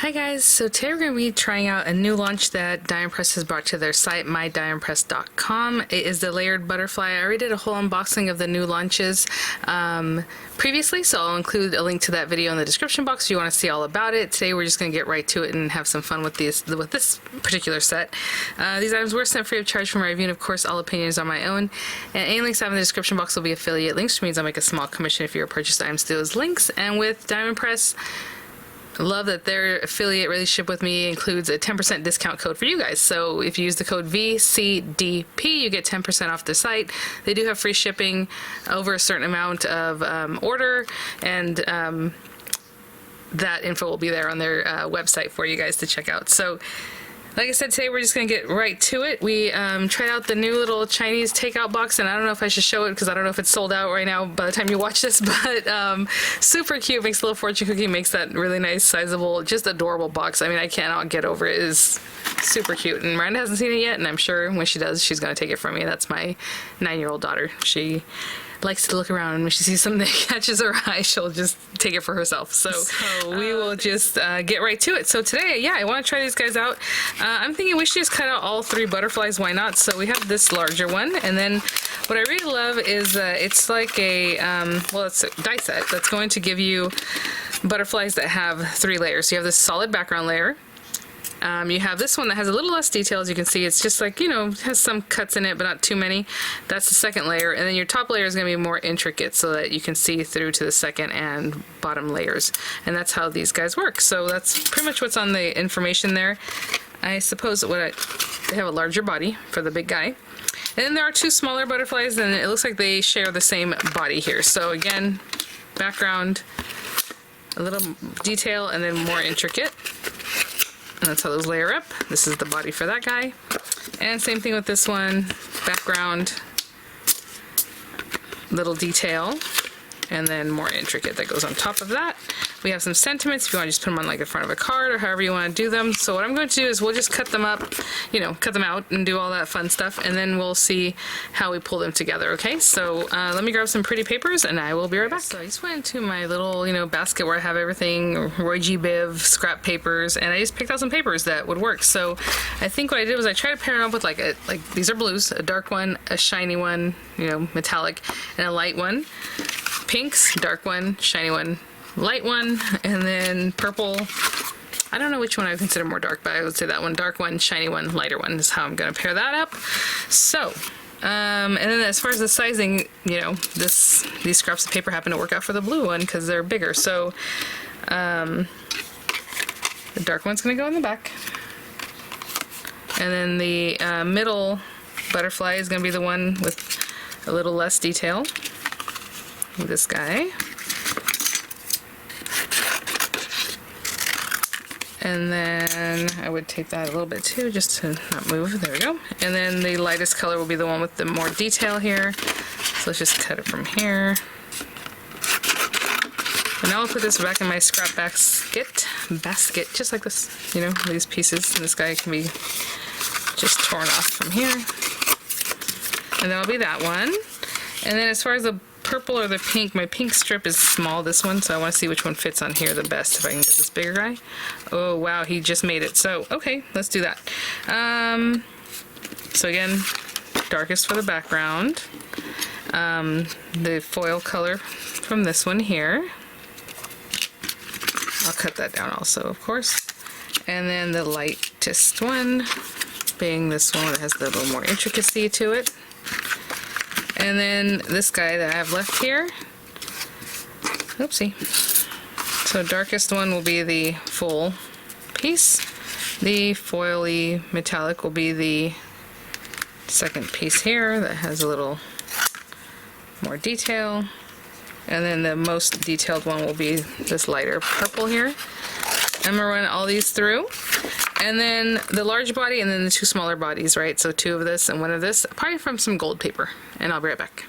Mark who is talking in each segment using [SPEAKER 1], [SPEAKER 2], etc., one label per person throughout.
[SPEAKER 1] Hi guys, so today we're going to be trying out a new launch that Diamond Press has brought to their site, mydiamondpress.com. It is the layered butterfly. I already did a whole unboxing of the new launches previously, so I'll include a link to that video in the description box if you want to see all about it. Today we're just going to get right to it and have some fun with this particular set. These items were sent free of charge from my review, and of course all opinions are my own. And any links I have in the description box will be affiliate links, which means I'll make a small commission if you purchase items through those links. And with Diamond Press, I love that their affiliate relationship with me includes a 10% discount code for you guys. So if you use the code VCDP, you get 10% off the site. They do have free shipping over a certain amount of order, and that info will be there on their website for you guys to check out. So like I said, today we're just going to get right to it. We tried out the new little Chinese takeout box, and I don't know if I should show it because I don't know if it's sold out right now by the time you watch this, but super cute. Makes a little fortune cookie, makes that really nice, sizable, just adorable box. I mean, I cannot get over it. It is super cute, and Miranda hasn't seen it yet, and I'm sure when she does, she's going to take it from me. That's my 9-year-old daughter. She likes to look around, and when she sees something that catches her eye, she'll just take it for herself. So we will just get right to it. So today, yeah, I want to try these guys out. I'm thinking we should just cut out all 3 butterflies. Why not? So we have this larger one, and then what I really love is it's like a well, it's a die set that's going to give you butterflies that have 3 layers. So you have this solid background layer. You have this one that has a little less detail. As you can see, it's just like, you know, has some cuts in it, but not too many. That's the second layer. And then your top layer is going to be more intricate so that you can see through to the second and bottom layers. And that's how these guys work. So that's pretty much what's on the information there. I suppose they have a larger body for the big guy. And then there are 2 smaller butterflies, and it looks like they share the same body here. So again, background, a little detail, and then more intricate. And that's how those layer up. This is the body for that guy. And same thing with this one. Background, little detail, and then more intricate that goes on top of that. We have some sentiments if you want to just put them on like the front of a card or however you want to do them. So what I'm going to do is we'll just cut them up, you know, cut them out and do all that fun stuff, and then we'll see how we pull them together, okay? So let me grab some pretty papers and I will be right back. So I just went into my little, you know, basket where I have everything, Roy G. Biv, scrap papers, and I just picked out some papers that would work. So I think what I did was I tried to pair them up with like these are blues, a dark one, a shiny one, you know, metallic, and a light one. Pinks, dark one, shiny one, light one, and then purple. I don't know which one I would consider more dark, but I would say that one, dark one, shiny one, lighter one is how I'm going to pair that up. So, and then as far as the sizing, you know, these scraps of paper happen to work out for the blue one because they're bigger. So, the dark one's going to go in the back. And then the middle butterfly is going to be the one with a little less detail. This guy. And then I would take that a little bit too, just to not move. There we go. And then the lightest color will be the one with the more detail here. So let's just cut it from here. And now I'll put this back in my scrap basket, just like this, you know, these pieces. And this guy can be just torn off from here. And that'll be that one. And then as far as the purple or the pink, my pink strip is small, this one, so I want to see which one fits on here the best, if I can get this bigger guy. Oh wow, he just made it. So okay, let's do that. So again, darkest for the background, the foil color from this one here, I'll cut that down also, of course, and then the lightest one being this one that has a little more intricacy to it. And then this guy that I have left here, oopsie. So darkest one will be the full piece. The foily metallic will be the second piece here that has a little more detail. And then the most detailed one will be this lighter purple here. I'm gonna run all these through. And then the large body and then the 2 smaller bodies, right? So 2 of this and 1 of this, probably from some gold paper. And I'll be right back.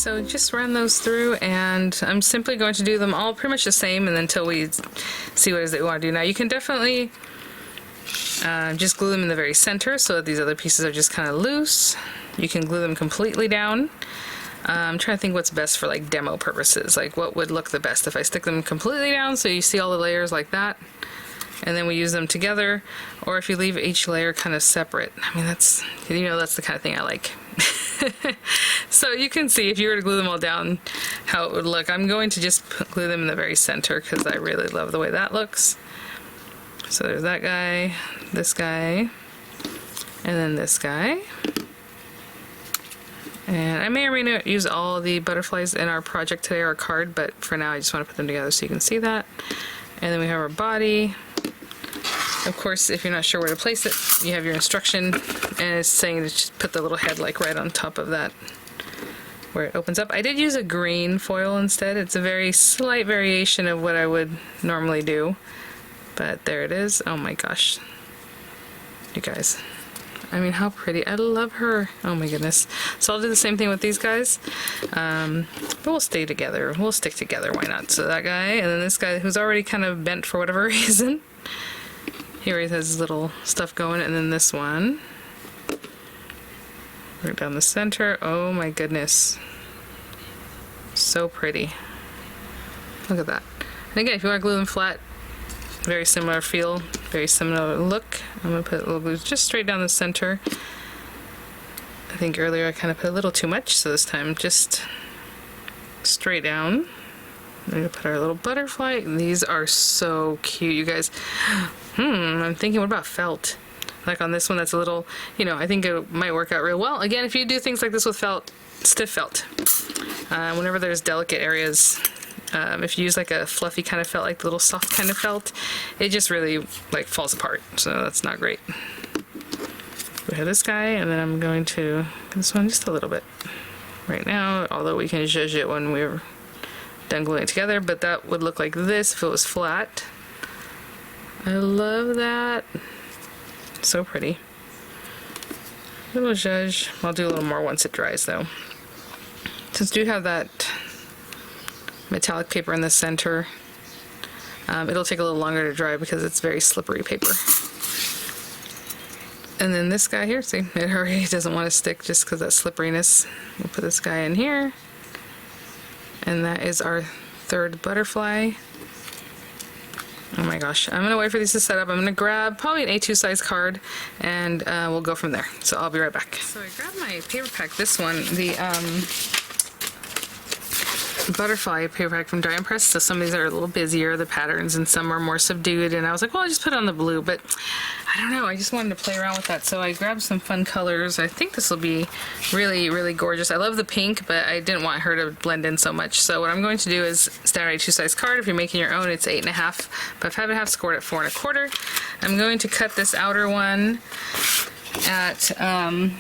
[SPEAKER 1] so just run those through, and I'm simply going to do them all pretty much the same, and until we see what it is that we want to do. Now you can definitely just glue them in the very center so that these other pieces are just kind of loose. You can glue them completely down. I'm trying to think what's best for like demo purposes, like what would look the best if I stick them completely down so you see all the layers like that, and then we use them together, or if you leave each layer kind of separate. I mean, that's, you know, that's the kind of thing I like. So you can see if you were to glue them all down how it would look. I'm going to just glue them in the very center because I really love the way that looks. So there's that guy, this guy, and then this guy. And I may or may not use all the butterflies in our project today, our card, but for now I just want to put them together so you can see that. And then we have our body. Of course, if you're not sure where to place it, you have your instruction, and it's saying to just put the little head like right on top of that where it opens up. I did use a green foil instead. It's a very slight variation of what I would normally do, but there it is. Oh my gosh, you guys. I mean, how pretty. I love her. Oh my goodness. So I'll do the same thing with these guys. But we'll stay together. We'll stick together. Why not? So that guy, and then this guy who's already kind of bent for whatever reason. He already has his little stuff going. And then this one. Right down the center. Oh my goodness. So pretty. Look at that. And again, if you want to glue them flat, very similar feel, very similar look. I'm going to put a little glue just straight down the center. I think earlier I kind of put a little too much, so this time just straight down. I'm going to put our little butterfly. These are so cute, you guys. I'm thinking, what about felt? Like on this one that's a little, you know, I think it might work out real well. Again, if you do things like this with felt, stiff felt. Whenever there's delicate areas, if you use like a fluffy kind of felt, like the little soft kind of felt, it just really like falls apart. So that's not great. We have this guy, and then I'm going to this one just a little bit right now, although we can zhuzh it when we're done gluing it together, but that would look like this if it was flat. I love that. So pretty. Little zhuzh. I'll do a little more once it dries though. Since we do have that metallic paper in the center, it'll take a little longer to dry because it's very slippery paper. And then this guy here, see, it already doesn't want to stick just because that slipperiness. We'll put this guy in here, and that is our third butterfly. Oh my gosh, I'm gonna wait for these to set up. I'm gonna grab probably an A2 size card, and we'll go from there. So I'll be right back. So I grabbed my paper pack, this one, the butterfly paper pack from Dry and Press. So some of these are a little busier, the patterns, and some are more subdued, and I was like, well, I'll just put it on the blue, but I don't know, I just wanted to play around with that. So I grabbed some fun colors. I think this will be really, really gorgeous. I love the pink, but I didn't want her to blend in so much. So what I'm going to do is standard A2 size card. If you're making your own, it's 8.5, but 5.5 scored at 4.25. I'm going to cut this outer one at, I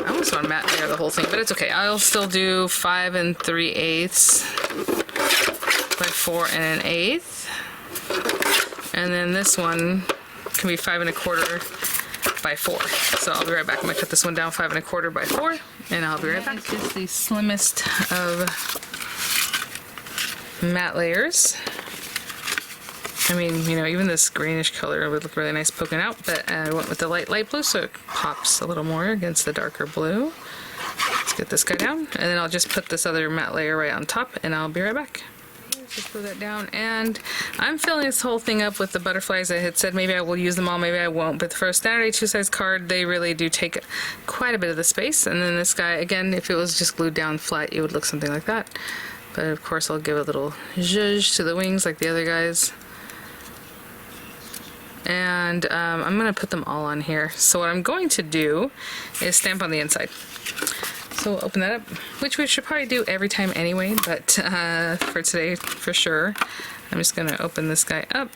[SPEAKER 1] almost want to mat layer the whole thing, but it's okay. I'll still do 5 3/8 by 4 1/8. And then this one can be 5 1/4 by 4. So I'll be right back. I'm gonna cut this one down 5 1/4 by 4, and I'll be right back. It's just the slimmest of matte layers. I mean, you know, even this greenish color would look really nice poking out, but I went with the light blue so it pops a little more against the darker blue. Let's get this guy down, and then I'll just put this other matte layer right on top, and I'll be right back. Just put that down, and I'm filling this whole thing up with the butterflies. I had said maybe I will use them all, maybe I won't, but for a standard A2 size card, they really do take quite a bit of the space. And then this guy, again, if it was just glued down flat, it would look something like that. But of course, I'll give a little zhuzh to the wings like the other guys. And I'm going to put them all on here. So what I'm going to do is stamp on the inside. So we'll open that up, which we should probably do every time anyway, but for today, for sure, I'm just going to open this guy up.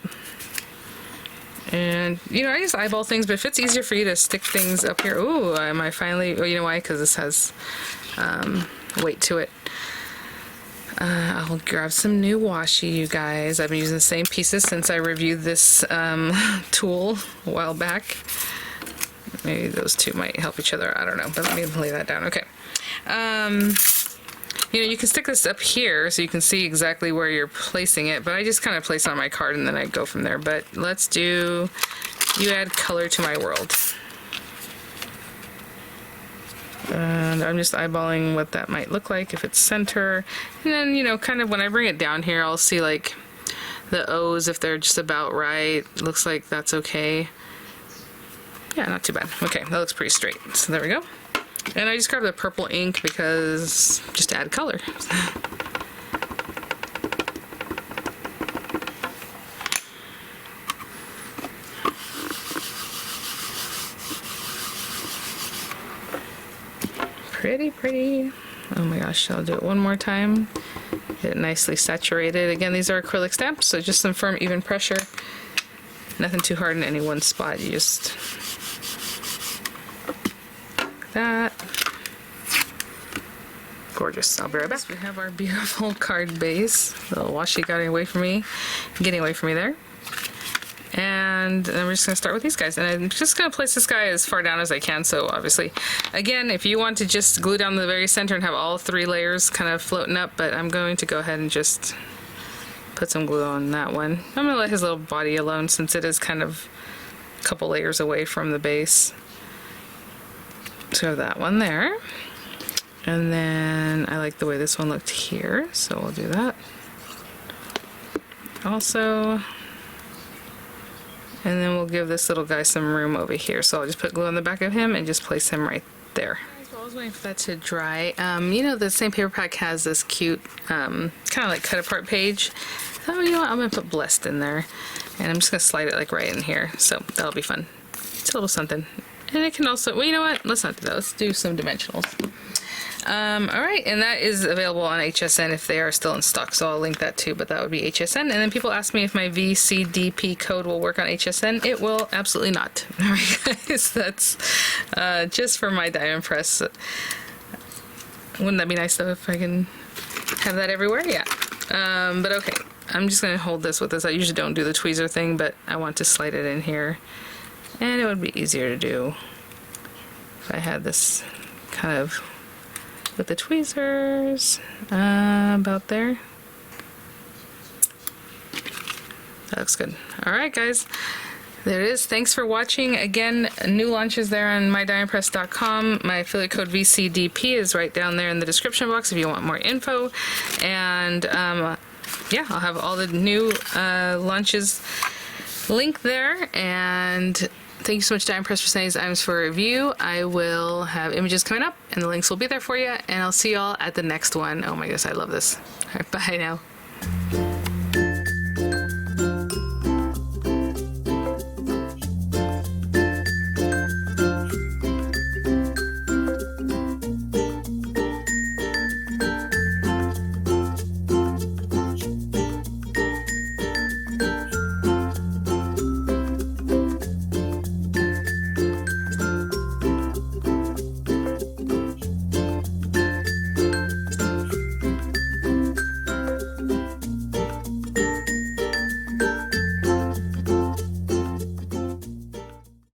[SPEAKER 1] And, you know, I just eyeball things, but if it's easier for you to stick things up here, ooh, am I finally, oh, you know why? Because this has weight to it. I'll grab some new washi, you guys. I've been using the same pieces since I reviewed this tool a while back. Maybe those two might help each other, I don't know, but let me lay that down. Okay, You know, you can stick this up here so you can see exactly where you're placing it, but I just kind of place it on my card and then I go from there. But let's do, you add color to my world. And I'm just eyeballing what that might look like if it's center. And then, you know, kind of when I bring it down here, I'll see like the O's if they're just about right. Looks like that's okay. Yeah, not too bad. Okay, that looks pretty straight. So there we go. And I just grabbed the purple ink because just to add color. Pretty, pretty. Oh my gosh, I'll do it one more time. Get it nicely saturated. Again, these are acrylic stamps, so just some firm, even pressure. Nothing too hard in any one spot. You just that. Gorgeous. I'll be right back. We have our beautiful card base. The little washi got away from me, getting away from me there. And then we're just going to start with these guys. And I'm just going to place this guy as far down as I can. So obviously, again, if you want to just glue down the very center and have all 3 layers kind of floating up, but I'm going to go ahead and just put some glue on that one. I'm going to let his little body alone since it is kind of a couple layers away from the base. So that one there. And then I like the way this one looked here, so we'll do that. Also, and then we'll give this little guy some room over here. So I'll just put glue on the back of him and just place him right there. So I was waiting for that to dry. You know, the same paper pack has this cute, kind of like cut apart page. Oh, you know what? I'm gonna put blessed in there. And I'm just gonna slide it like right in here. So that'll be fun. It's a little something. And it can also, well, you know what? Let's not do that. Let's do some dimensionals. Alright, and that is available on HSN if they are still in stock, so I'll link that too, but that would be HSN. And then people ask me if my VCDP code will work on HSN. It will absolutely not. Alright guys, that's just for my Diamond Press. Wouldn't that be nice though if I can have that everywhere? Yeah. But okay, I'm just going to hold this with this. I usually don't do the tweezer thing, but I want to slide it in here. And it would be easier to do if I had this kind of with the tweezers about there. That looks good. All right, guys. There it is. Thanks for watching. Again, new launches there on mydiamondpress.com. My affiliate code VCDP is right down there in the description box if you want more info. And yeah, I'll have all the new launches linked there. And thank you so much, Diamond Press, for sending these items for review. I will have images coming up, and the links will be there for you. And I'll see y'all at the next one. Oh my goodness, I love this. All right, bye now.